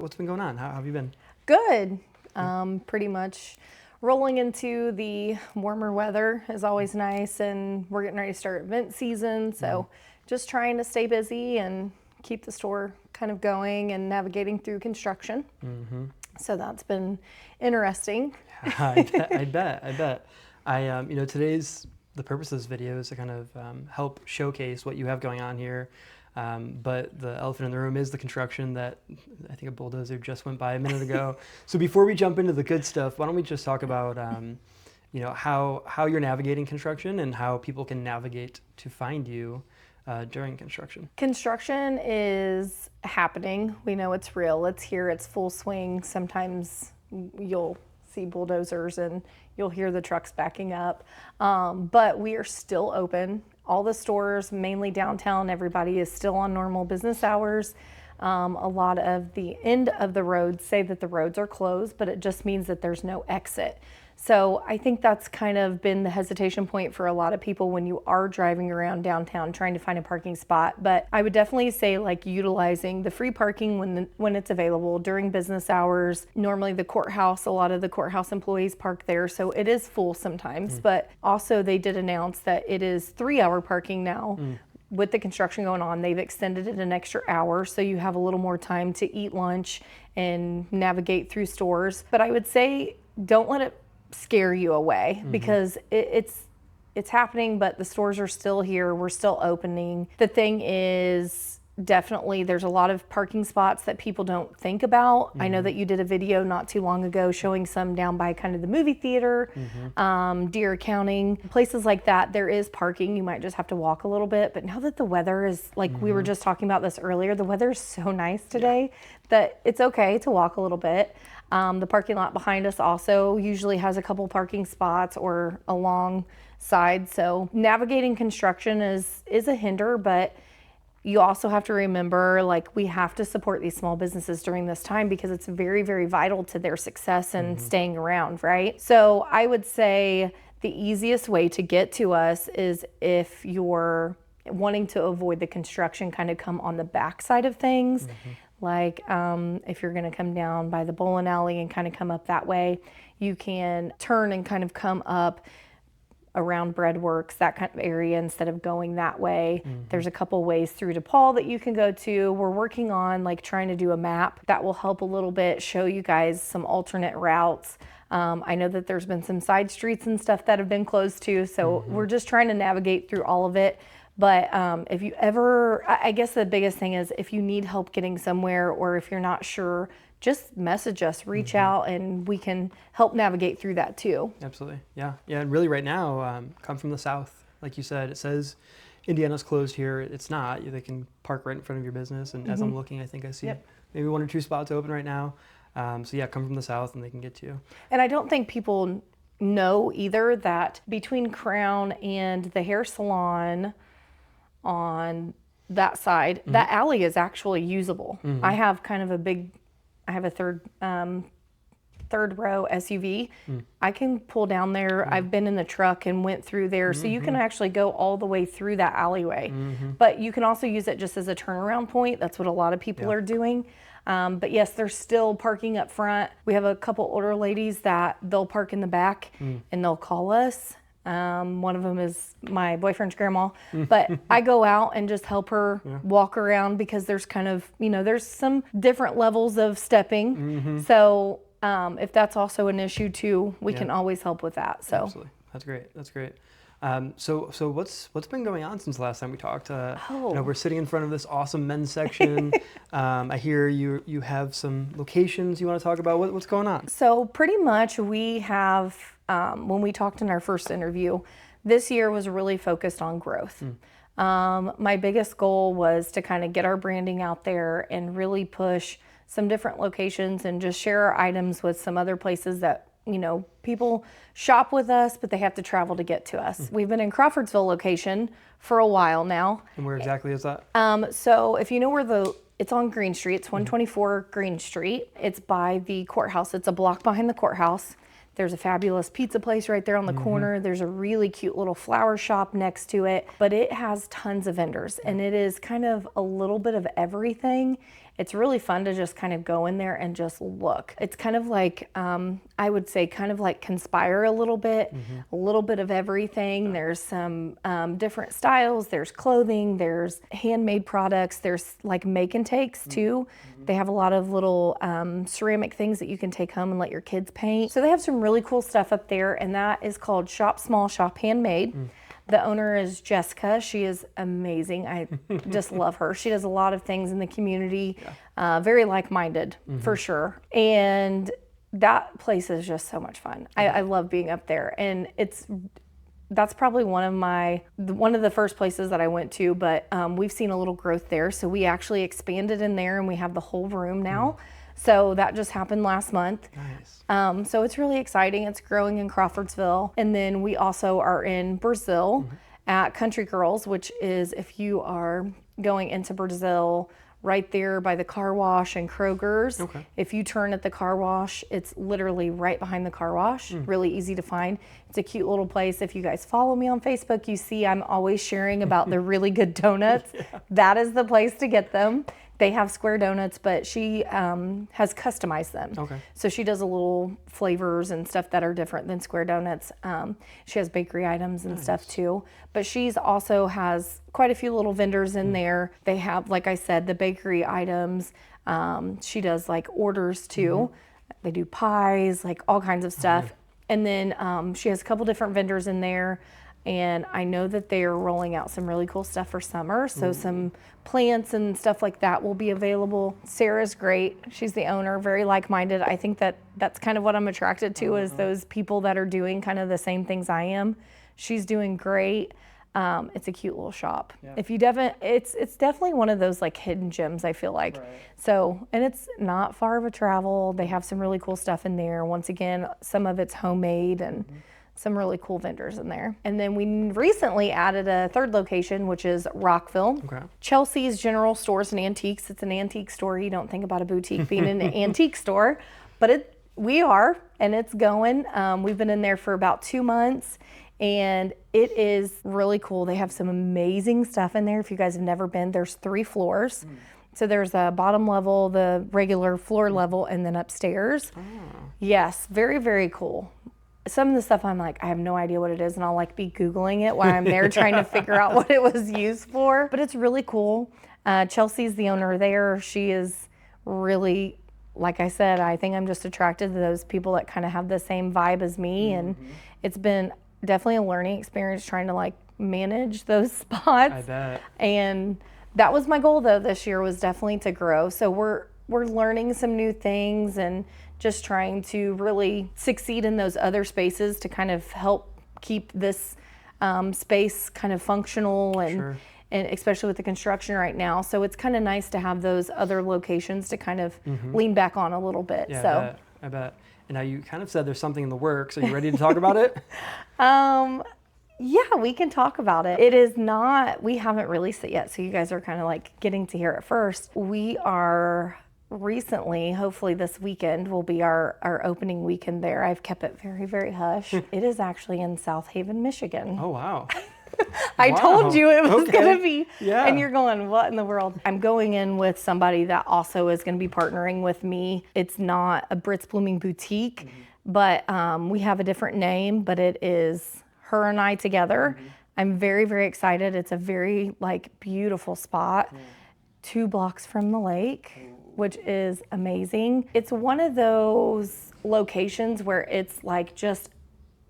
What's been going on? How have you been? Good. Pretty much rolling into the warmer weather is always nice, and we're getting ready to start event season. So just trying to stay busy and keep the store kind of going and navigating through construction. So that's been interesting. I bet. Today's the purpose of this video is to kind of help showcase what you have going on here. But the elephant in the room is the construction that I think a bulldozer just went by a minute ago. So before we jump into the good stuff, why don't we just talk about how you're navigating construction and how people can navigate to find you during construction. Construction is happening. We know it's real. It's here. It's full swing. Sometimes you'll see bulldozers and you'll hear the trucks backing up. But we are still open. All the stores, mainly downtown, everybody is still on normal business hours. A lot of the end of the roads say that the roads are closed, but it just means that there's no exit. So I think that's kind of been the hesitation point for a lot of people when you are driving around downtown trying to find a parking spot. But I would definitely say like utilizing the free parking when it's available during business hours. Normally the courthouse, a lot of the courthouse employees park there, so it is full sometimes. But also they did announce that it is 3-hour parking now. With the construction going on, they've extended it an extra hour, so you have a little more time to eat lunch and navigate through stores. But I would say don't let it scare you away, because it's happening, but the stores are still here. We're still opening. The thing is, definitely there's a lot of parking spots that people don't think about. I know that you did a video not too long ago showing some down by kind of the movie theater, Deer Accounting, places like that. There is parking. You might just have to walk a little bit. But now that the weather is, like we were just talking about this earlier, the weather is so nice today that it's okay to walk a little bit. The parking lot behind us also usually has a couple parking spots or alongside. So navigating construction is a hinder, but you also have to remember, like, we have to support these small businesses during this time because it's very, very vital to their success and staying around, right? So I would say the easiest way to get to us is if you're wanting to avoid the construction, kind of come on the back side of things. Like if you're gonna come down by the bowling alley and kind of come up that way, you can turn and kind of come up around Breadworks, that kind of area, instead of going that way. There's a couple ways through DePaul that you can go to. We're working on like trying to do a map that will help a little bit, show you guys some alternate routes. I know that there's been some side streets and stuff that have been closed too, so we're just trying to navigate through all of it. But if you ever, I guess the biggest thing is if you need help getting somewhere, or if you're not sure, just message us, reach out, and we can help navigate through that too. Absolutely. Yeah. And really right now, come from the south. Like you said, it says Indiana's closed here. It's not. They can park right in front of your business. And as I'm looking, I think I see maybe 1 or 2 spots open right now. So yeah, come from the south and they can get to you. And I don't think people know either that between Crown and the hair salon on that side, that alley is actually usable. I have kind of I have a third row SUV. I can pull down there. I've been in the truck and went through there. So you can actually go all the way through that alleyway. But you can also use it just as a turnaround point. That's what a lot of people are doing. But yes, there's still parking up front. We have a couple older ladies that they'll park in the back and they'll call us. One of them is my boyfriend's grandma, but I go out and just help her walk around because there's kind of, there's some different levels of stepping. So if that's also an issue too, we can always help with that. So absolutely. That's great. So what's been going on since the last time we talked? We're sitting in front of this awesome men's section. I hear you have some locations you want to talk about. What's going on? So pretty much we have, when we talked in our first interview, this year was really focused on growth. My biggest goal was to kind of get our branding out there and really push some different locations and just share our items with some other places that people shop with us, but they have to travel to get to us. We've been in Crawfordsville location for a while now. And where exactly is that? So if you know where it's on Green Street, it's 124 Green Street. It's by the courthouse. It's a block behind the courthouse. There's a fabulous pizza place right there on the corner. There's a really cute little flower shop next to it, but it has tons of vendors and it is kind of a little bit of everything. it's really fun to just kind of go in there and just look. It's kind of like, I would say kind of like Conspire a little bit of everything. There's some different styles, there's clothing, there's handmade products, there's like make and takes too. They have a lot of little ceramic things that you can take home and let your kids paint. So they have some really cool stuff up there, and that is called Shop Small, Shop Handmade. The owner is Jessica. She is amazing. I just love her. She does a lot of things in the community, very like-minded for sure. And that place is just so much fun. I love being up there, and that's probably one of the first places that I went to, but we've seen a little growth there. So we actually expanded in there, and we have the whole room now. So that just happened last month. Nice. So it's really exciting. It's growing in Crawfordsville. And then we also are in Brazil at Country Girls, which is, if you are going into Brazil, right there by the car wash and Kroger's. Okay. If you turn at the car wash, it's literally right behind the car wash. Really easy to find. It's a cute little place. If you guys follow me on Facebook, you see I'm always sharing about the really good donuts. That is the place to get them. They have square donuts, but she has customized them. Okay. So she does a little flavors and stuff that are different than square donuts. She has bakery items and stuff too. But she's also has quite a few little vendors in there. They have, like I said, the bakery items. She does like orders too. They do pies, like all kinds of stuff. And then she has a couple different vendors in there. And I know that they are rolling out some really cool stuff for summer. So some plants and stuff like that will be available. Sarah's great. She's the owner, very like-minded. I think that that's kind of what I'm attracted to is those people that are doing kind of the same things I am. She's doing great. It's a cute little shop. Yeah. If you it's definitely one of those like hidden gems, I feel like. Right. So, and it's not far of a travel. They have some really cool stuff in there. Once again, some of it's homemade and some really cool vendors in there. And then we recently added a third location, which is Rockville. Okay. Chelsea's General Stores and Antiques. It's an antique store. You don't think about a boutique being an antique store, but we are, and it's going. We've been in there for about 2 months, and it is really cool. They have some amazing stuff in there. If you guys have never been, there's 3 floors. So there's a bottom level, the regular floor level, and then upstairs. Yes, very, very cool. Some of the stuff I'm like, I have no idea what it is, and I'll like be Googling it while I'm there trying to figure out what it was used for. But it's really cool. Chelsea's the owner there. She is really, like I said, I think I'm just attracted to those people that kind of have the same vibe as me. And it's been definitely a learning experience trying to like manage those spots. I bet. And that was my goal though this year, was definitely to grow. So we're learning some new things and just trying to really succeed in those other spaces to kind of help keep this space kind of functional and especially with the construction right now. So it's kind of nice to have those other locations to kind of lean back on a little bit. Yeah, So I bet. And now you kind of said there's something in the works. Are you ready to talk about it? yeah, we can talk about it. It is not, we haven't released it yet, so you guys are kind of like getting to hear it first. We are recently, hopefully this weekend will be our opening weekend there. I've kept it very, very hush. It is actually in South Haven, Michigan. Oh, wow. I told you it was Okay. going to be, Yeah. and you're going, what in the world? I'm going in with somebody that also is going to be partnering with me. It's not a Brits Blooming Boutique, but we have a different name, but it is her and I together. I'm very, very excited. It's a very like beautiful spot, 2 blocks from the lake, which is amazing. It's one of those locations where it's like just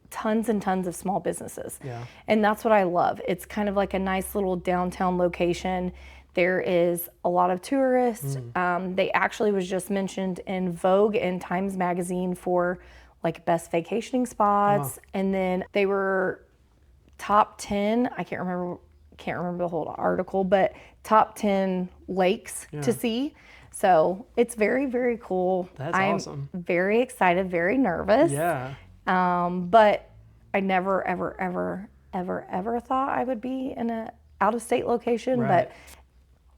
tons and tons of small businesses. Yeah. And that's what I love. It's kind of like a nice little downtown location. There is a lot of tourists. They actually was just mentioned in Vogue and Times Magazine for like best vacationing spots. And then they were top 10, I can't remember the whole article, but top 10 lakes to see. So it's very, very cool. That's I'm awesome. very excited, very nervous. Yeah. But I never, ever, ever, ever, ever thought I would be in a out-of-state location, Right. but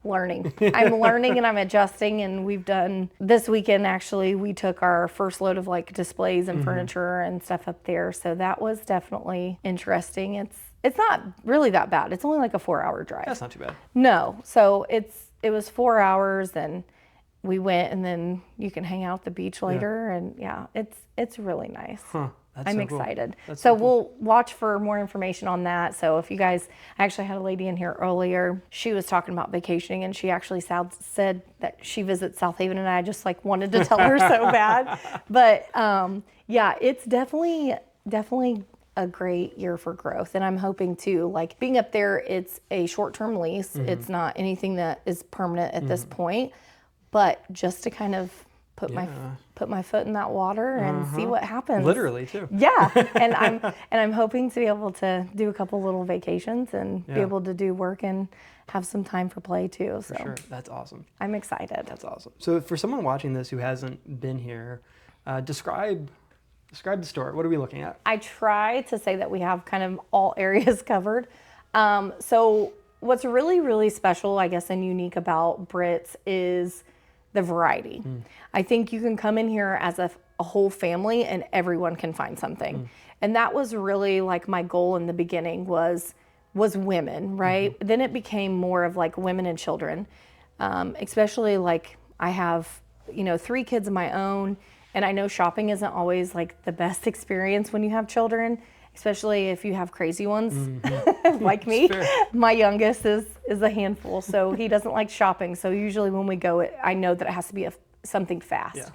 learning. I'm learning and I'm adjusting, and we've done, this weekend actually, we took our first load of like displays and furniture and stuff up there. So that was definitely interesting. It's not really that bad. It's only like a 4-hour drive. That's not too bad. No. So it was 4 hours, and we went, and then you can hang out at the beach later. And yeah, it's really nice. Huh. That's I'm so cool. excited. That's So so cool. we'll watch for more information on that. So if you guys, I actually had a lady in here earlier. She was talking about vacationing, and she actually said that she visits South Haven, and I just like wanted to tell her so bad. But yeah, it's definitely a great year for growth, and I'm hoping to, like, being up there, it's a short-term lease. It's not anything that is permanent at this point, but just to kind of put my foot in that water and see what happens. Literally too. Yeah, and I'm hoping to be able to do a couple little vacations and be able to do work and have some time for play too. So Sure. That's awesome. I'm excited. That's awesome. So for someone watching this who hasn't been here, describe the store. What are we looking at? I try to say that we have kind of all areas covered. So what's really, really special, I guess, and unique about Brits is the variety. I think you can come in here as a whole family and everyone can find something. And that was really like my goal in the beginning was women, right? Then it became more of like women and children, especially like I have, 3 kids of my own, and I know shopping isn't always like the best experience when you have children, especially if you have crazy ones like me. My youngest is a handful, so he doesn't like shopping. So usually when we go, I know that it has to be something fast. Yeah.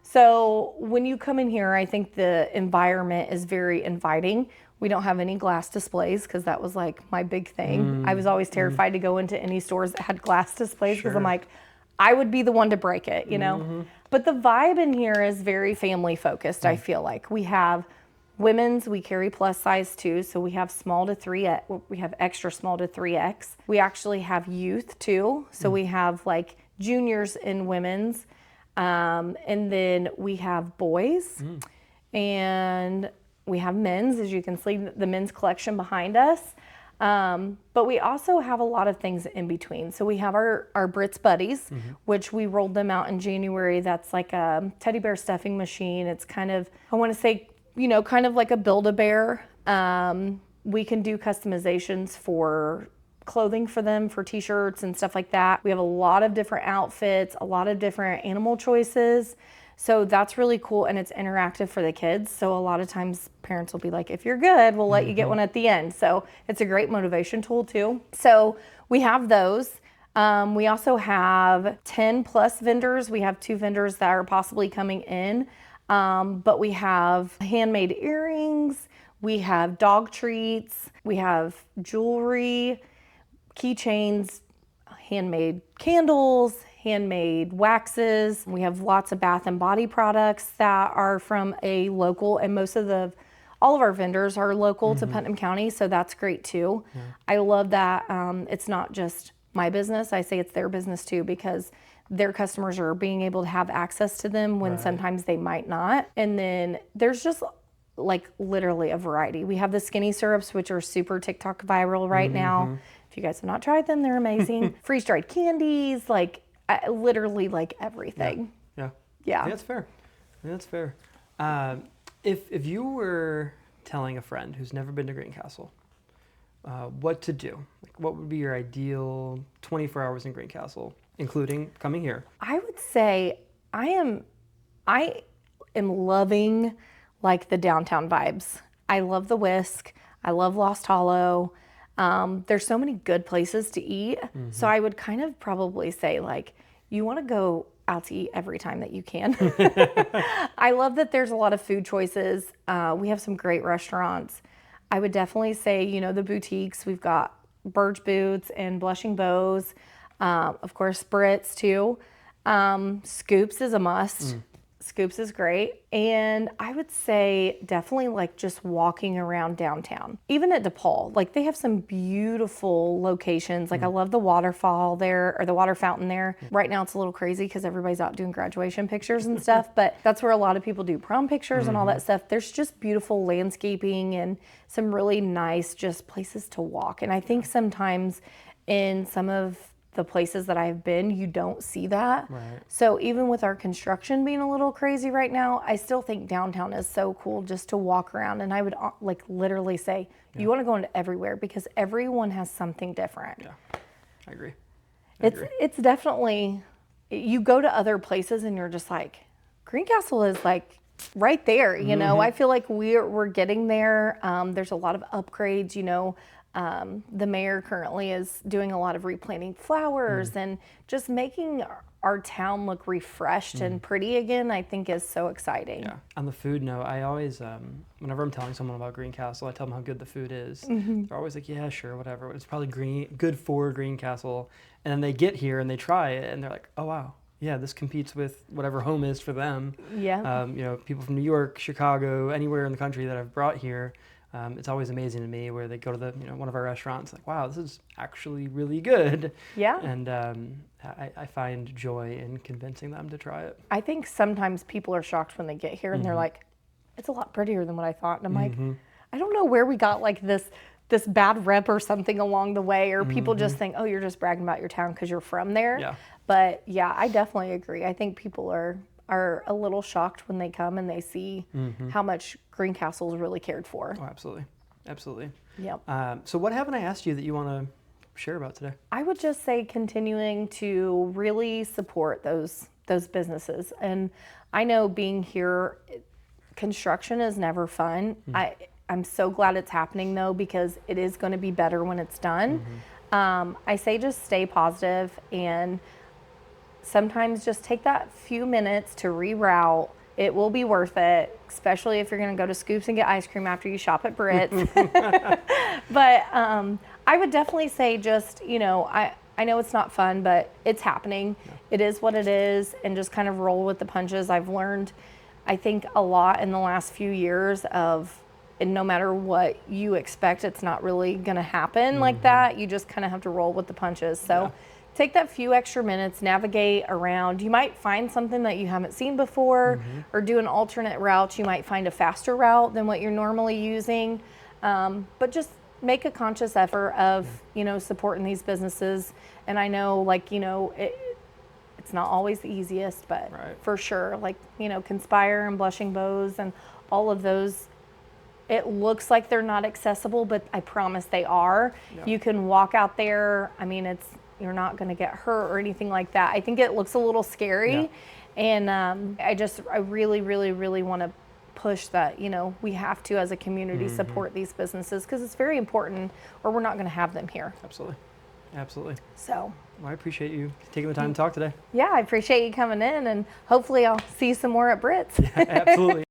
So when you come in here, I think the environment is very inviting. We don't have any glass displays because that was like my big thing. I was always terrified to go into any stores that had glass displays because I'm like, I would be the one to break it, But the vibe in here is very family focused, I feel like. We have women's, we carry plus size too. So we have small to 3X, we have extra small to 3X. We actually have youth too. So we have like juniors in women's. And then we have boys and we have men's, as you can see the men's collection behind us. But we also have a lot of things in between. So we have our Brits Buddies, which we rolled them out in January. That's like a teddy bear stuffing machine. It's kind of, I want to say, kind of like a Build-A-Bear. We can do customizations for clothing for them, for t-shirts and stuff like that. We have a lot of different outfits, a lot of different animal choices. So that's really cool, and it's interactive for the kids. So a lot of times parents will be like, if you're good, we'll let you get one at the end. So it's a great motivation tool too. So we have those. We also have 10 plus vendors. We have 2 vendors that are possibly coming in. But we have handmade earrings, we have dog treats, we have jewelry, keychains, handmade candles, handmade waxes. We have lots of bath and body products that are from a local, and all of our vendors are local to Putnam County, so that's great too. I love that it's not just my business, I say it's their business too, because their customers are being able to have access to them when sometimes they might not. And then there's just like literally a variety. We have the skinny syrups, which are super TikTok viral right now. If you guys have not tried them, they're amazing. Freeze-dried candies, like literally like everything. Yeah. That's fair. That's fair. If you were telling a friend who's never been to Greencastle what to do, like what would be your ideal 24 hours in Greencastle, including coming here? I would say I am loving like the downtown vibes. I love the Whisk. I love Lost Hollow. There's so many good places to eat. So I would kind of probably say like, you want to go out to eat every time that you can. I love that there's a lot of food choices. We have some great restaurants. I would definitely say, the boutiques. We've got Burge Boots and Blushing Bows. Of course, Brits too. Scoops is a must. Scoops is great. And I would say definitely like just walking around downtown. Even at DePaul, like they have some beautiful locations. Like I love the waterfall there, or the water fountain there. Right now it's a little crazy because everybody's out doing graduation pictures and stuff, but that's where a lot of people do prom pictures and all that stuff. There's just beautiful landscaping and some really nice just places to walk. And I think sometimes in some of the places that I've been, you don't see that. So even with our construction being a little crazy right now, I still think downtown is so cool just to walk around. And I would like literally say, you want to go into everywhere because everyone has something different. I agree. It's definitely you go to other places and you're just like, Greencastle is like right there. You know, I feel like we're getting there. There's a lot of upgrades. You know, the mayor currently is doing a lot of replanting flowers and just making our town look refreshed and pretty again. I think is so exciting. Yeah. On the food note, I always, whenever I'm telling someone about Greencastle, I tell them how good the food is. They're always like, yeah, sure, whatever. It's probably good for Greencastle. And then they get here and they try it and they're like, oh, wow. Yeah, this competes with whatever home is for them. Yeah. You know, people from New York, Chicago, anywhere in the country that I've brought here, it's always amazing to me where they go to the, you know, one of our restaurants, like, wow, this is actually really good. Yeah. And I find joy in convincing them to try it. I think sometimes people are shocked when they get here and they're like, it's a lot prettier than what I thought. And I'm like, I don't know where we got like this bad rep or something along the way, or people just think, oh, you're just bragging about your town because you're from there. Yeah. But yeah, I definitely agree. I think people are a little shocked when they come and they see how much Greencastle is really cared for. Oh, absolutely. Absolutely. Yep. So what haven't I asked you that you want to share about today? I would just say continuing to really support those businesses. And I know being here, construction is never fun. I'm so glad it's happening though, because it is going to be better when it's done. I say just stay positive and sometimes just take that few minutes to reroute. It will be worth it, especially if you're going to go to Scoops and get ice cream after you shop at Britt's. But I would definitely say just, you know, I know it's not fun, but it's happening. Yeah. It is what it is, and just kind of roll with the punches. I've learned, I think, a lot in the last few years of, and no matter what you expect, it's not really going to happen like that. You just kind of have to roll with the punches. So take that few extra minutes, navigate around. You might find something that you haven't seen before or do an alternate route. You might find a faster route than what you're normally using. But just make a conscious effort of, you know, supporting these businesses. And I know, like, you know, it's not always the easiest, but for sure, like, you know, Conspire and Blushing Bows and all of those, it looks like they're not accessible, but I promise they are. Yeah. You can walk out there. I mean, you're not going to get hurt or anything like that. I think it looks a little scary. And I really, really, really want to push that, you know, we have to, as a community, support these businesses because it's very important or we're not going to have them here. Absolutely. Absolutely. So. Well, I appreciate you taking the time to talk today. Yeah, I appreciate you coming in, and hopefully I'll see you some more at Britt's. Yeah, absolutely.